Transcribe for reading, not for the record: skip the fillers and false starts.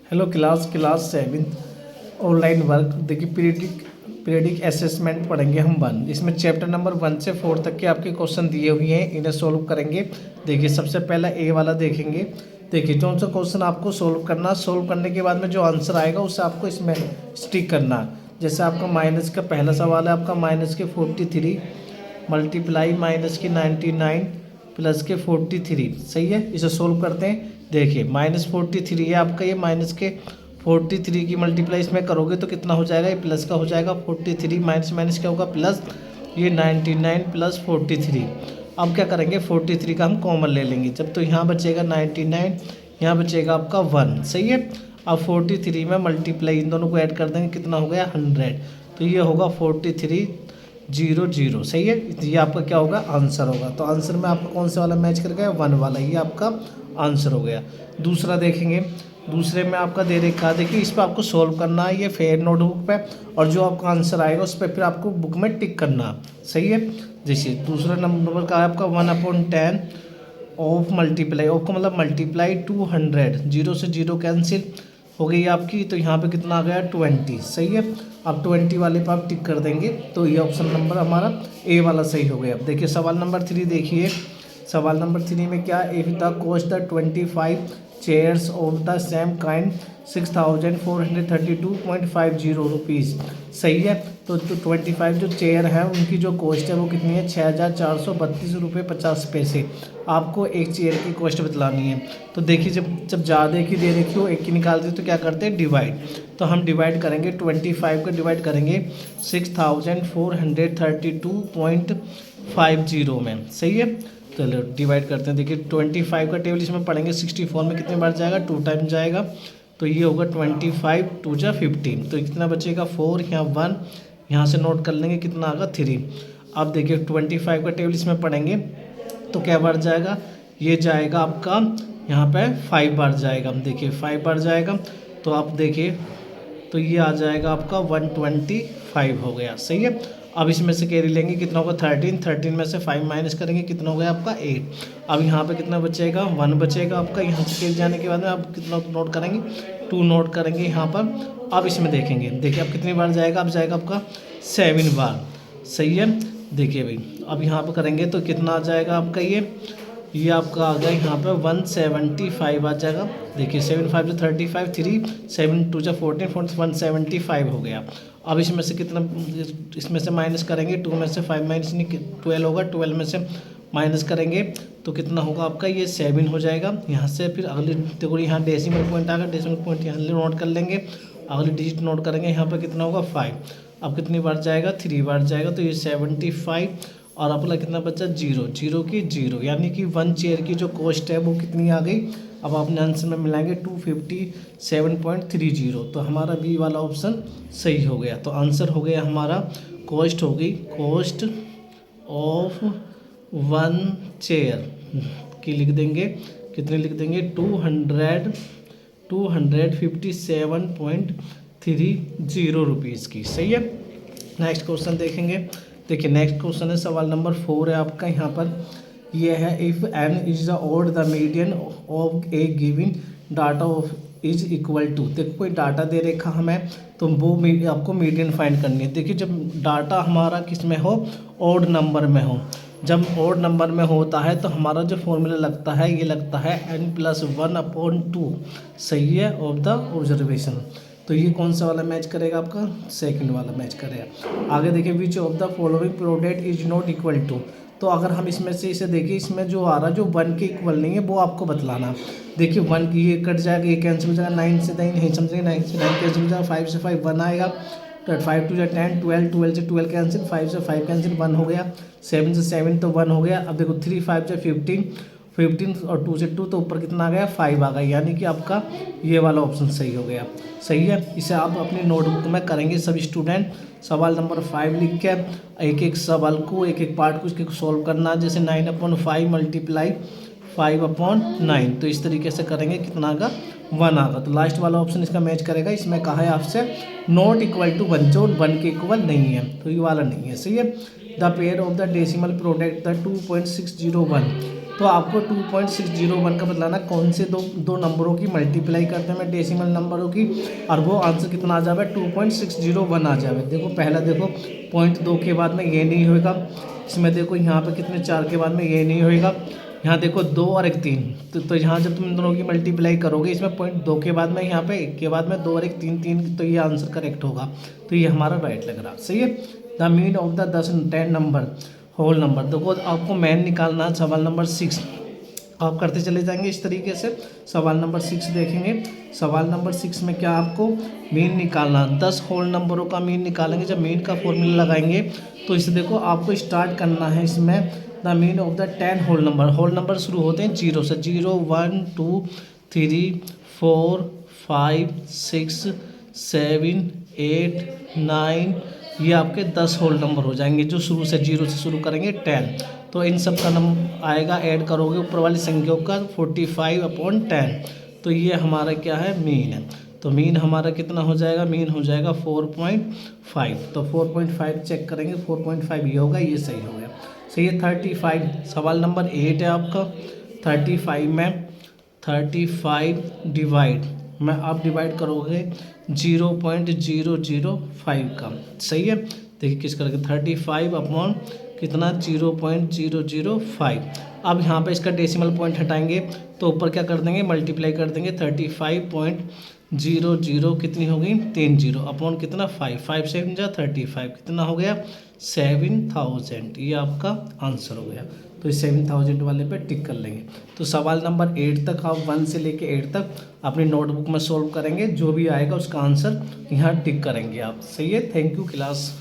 Hello class 7 online work. देखिए periodic assessment पढ़ेंगे हम 1। इसमें चैप्टर नंबर 1 से 4 तक के आपके क्वेश्चन दिए हुए हैं, इन्हें सोल्व करेंगे। देखिए सबसे पहला ए वाला देखेंगे। देखिए जो सा क्वेश्चन आपको सोल्व करना, सोल्व करने के बाद में जो आंसर आएगा उससे आपको इसमें स्टिक करना। जैसे आपका माइनस का पहला सवाल है, आपका माइनस के 43 मल्टीप्लाई माइनस के 99 प्लस के 43। सही है, इसे सोल्व करते हैं। देखिए -43 है आपका, ये माइनस के 43 की मल्टीप्लाई इसमें करोगे तो कितना हो जाएगा, ये प्लस का हो जाएगा। 43 माइनस माइनस क्या होगा प्लस, ये 99 प्लस 43। अब क्या करेंगे, 43 का हम कॉमन ले लेंगे जब, तो यहाँ बचेगा 99, यहाँ बचेगा आपका 1। सही है, अब 43 में मल्टीप्लाई इन दोनों को ऐड कर देंगे, कितना हो गया 100। तो ये होगा 4300। सही है, ये आपका क्या होगा आंसर होगा। तो आंसर में आपका कौन सा वाला मैच कर गया, 1 वाला, ये आपका आंसर हो गया। दूसरा देखेंगे, दूसरे में आपका दे रखा, देखिए इस पर आपको सोल्व करना है, ये फेयर नोटबुक पे, और जो आपका आंसर आएगा उस पर फिर आपको बुक में टिक करना। सही है, जैसे दूसरा नंबर का है आपका 1/10 ऑफ मल्टीप्लाई, ऑफ का मतलब मल्टीप्लाई 200, 0 से 0 कैंसिल हो गई आपकी, तो यहाँ पे कितना आ गया 20। सही है, अब 20 वाले पे आप टिक कर देंगे, तो ये ऑप्शन नंबर हमारा ए वाला सही हो गया। देखिए सवाल नंबर 3 देखिए, सवाल नंबर 3 में क्या, if the cost the 25 chairs of the same kind 6432.50 rupees. सही है, तो 25 जो चेयर है उनकी जो कॉस्ट है वो कितनी है, 6432 रुपये 50 पैसे। आपको एक चेयर की कॉस्ट बतलानी है। तो देखिए जब ज़्यादा की दे रखी हो, एक की निकाल दी तो क्या करते हैं डिवाइड। तो हम डिवाइड करेंगे, 25 का डिवाइड करेंगे 6432.50 में। सही है, चलो डिवाइड करते हैं। देखिए 25 का टेबल इसमें पढ़ेंगे, 64 में कितने बार जाएगा, 2 टाइम जाएगा, तो ये होगा 25 2 जा 15, तो कितना बचेगा 4, यहाँ 1, यहाँ से नोट कर लेंगे कितना आएगा 3। अब देखिए 25 का टेबल इसमें पढ़ेंगे तो क्या बार जाएगा, ये जाएगा आपका यहाँ पे 5 बार जाएगा। देखिए 5 बार जाएगा, तो आप देखिए तो ये आ जाएगा आपका 125 हो गया। सही है, अब इसमें से कैरी लेंगे, कितना होगा 13 में से 5 माइनस करेंगे, कितना हो गया आपका 8। अब यहाँ पे कितना बचेगा 1 बचेगा आपका, यहाँ से कैरी जाने के बाद में आप कितना नोट करेंगे 2 नोट करेंगे यहाँ पर। अब इसमें देखेंगे, देखिए अब कितनी बार जाएगा, अब जाएगा आपका 7 बार। सही है, देखिए भाई अब यहाँ पर करेंगे तो कितना आ जाएगा आपका, ये आपका आ गया यहाँ पे 175 आ जाएगा। देखिए 7 5 जो 35, 3 7 2 जो 14 175 हो गया। अब इसमें से कितना, इसमें से माइनस करेंगे, 2 में से 5 माइनस 12 होगा, 12 में से माइनस करेंगे तो कितना होगा आपका, ये 7 हो जाएगा। यहाँ से फिर अगली देखो, यहाँ डेसिमल पॉइंट आ गया, डेसिमल पॉइंट यहाँ नोट कर लेंगे, अगली डिजिट नोट करेंगे, यहाँ पर कितना होगा 5। अब कितनी बार जाएगा 3 बार जाएगा, तो ये 75, और अपना कितना बचा 0 की 0, यानी कि 1 चेयर की जो कॉस्ट है वो कितनी आ गई। अब आपने आंसर में मिलाएंगे 257.30, तो हमारा बी वाला ऑप्शन सही हो गया। तो आंसर हो गया हमारा, कॉस्ट हो गई, कॉस्ट ऑफ 1 चेयर की लिख देंगे, कितने लिख देंगे 257.30 रुपीज़ की। सही है, नेक्स्ट क्वेश्चन देखेंगे। देखिए नेक्स्ट क्वेश्चन है, सवाल नंबर 4 है आपका, यहाँ पर ये है, if n is the odd the median of a given data of is equal to. देखो कोई डाटा दे रखा हमें, तो वो आपको मीडियन फाइंड करनी है। देखिए जब डाटा हमारा किस में हो, ऑड नंबर में हो, जब ऑड नंबर में होता है तो हमारा जो फॉर्मूला लगता है, ये लगता है n+1/2। सही है, ऑफ द ऑब्जर्वेशन। तो ये कौन सा वाला मैच करेगा आपका, सेकंड वाला मैच करेगा। आगे देखिए, which of the following product is not equal to. तो अगर हम इसमें से इसे देखिए, इसमें जो आ रहा जो 1 के इक्वल नहीं है वो आपको बतलाना। देखिए 1 की ये कट जाएगा, ये कैंसिल हो जाएगा, 9 से 9 नहीं समझेंगे, 9 से 9 कैंसिल हो जाएगा, 5 से 5 1 आएगा, तो 5 2 10 12, 12 से 12 कैंसिल, 5 से 5 कैंसिल 1 हो गया, 7 से 7 तो 1 हो गया। अब देखो 3 5 से 15, 15 और 2 से 2 तो ऊपर कितना आ गया 5 आ गया, यानी कि आपका ये वाला ऑप्शन सही हो गया। सही है, इसे आप अपनी नोटबुक में करेंगे सभी स्टूडेंट। सवाल नंबर 5 लिख के एक एक सवाल को, एक एक पार्ट को इसके सॉल्व करना, जैसे 9/5 मल्टीप्लाई 5/9, तो इस तरीके से करेंगे, कितना आगा 1 आगा। तो लास्ट वाला ऑप्शन इसका मैच करेगा। इसमें कहा है आपसे नॉट इक्वल टू 1, जो 1 के इक्वल नहीं है, तो ये वाला नहीं है। सही है, the pair of the decimal product the 2.601 तो आपको 2.601 का बताना कौन से दो नंबरों की मल्टीप्लाई करते हैं डेसिमल नंबरों की, और वो आंसर कितना आ जाए 2.601 आ जाए। देखो पहला देखो 0.2 के बाद में ये नहीं होगा, इसमें देखो यहाँ पे कितने 4 के बाद में ये नहीं होएगा, यहाँ देखो 2 और 1 3, तो यहाँ जब तुम इन दोनों की मल्टीप्लाई करोगे इसमें 0.2 के बाद में यहाँ पे 1 के बाद में 2 और 1 3 3, तो ये आंसर करेक्ट होगा। तो ये हमारा राइट लग रहा सही है। The mean of the 10 and 10 number whole number, देखो आपको मैन निकालना है। सवाल नंबर 6 आप करते चले जाएंगे इस तरीके से। सवाल नंबर 6 देखेंगे। सवाल नंबर 6 में क्या आपको मीन निकालना, 10 होल नंबरों का मीन निकालेंगे। जब मीन का फॉर्मूला लगाएंगे तो इसे देखो आपको स्टार्ट करना है इसमें the mean of the 10 whole number शुरू होते हैं 0 से। 0 1 2 3 4 5 6 7 8 9, ये आपके 10 होल नंबर हो जाएंगे जो शुरू से 0 से शुरू करेंगे 10। तो इन सब का नंबर आएगा, ऐड करोगे ऊपर वाली संख्याओं का 45/10। तो ये हमारा क्या है मीन है। तो मीन हमारा कितना हो जाएगा, मीन हो जाएगा 4.5। तो 4.5 चेक करेंगे, 4.5 ये होगा, ये सही हो गया। सही है। 35 सवाल नंबर 8 है आपका। 35 में 35 डिवाइड में आप डिवाइड करोगे 0.005 का। सही है। देखिए किस करके 35 कितना 0.005। अब यहाँ पे इसका डेसिमल पॉइंट हटाएंगे तो ऊपर क्या कर देंगे, मल्टीप्लाई कर देंगे। 35.00 कितनी हो गई 30 अपॉन कितना 5 से 35 कितना हो गया 7000। ये आपका आंसर हो गया। तो इस 7000 वाले पे टिक कर लेंगे। तो सवाल नंबर 8 तक आप 1 से लेके 8 तक अपनी नोटबुक में सॉल्व करेंगे, जो भी आएगा उसका आंसर यहाँ टिक करेंगे आप। सही है। Thank you class.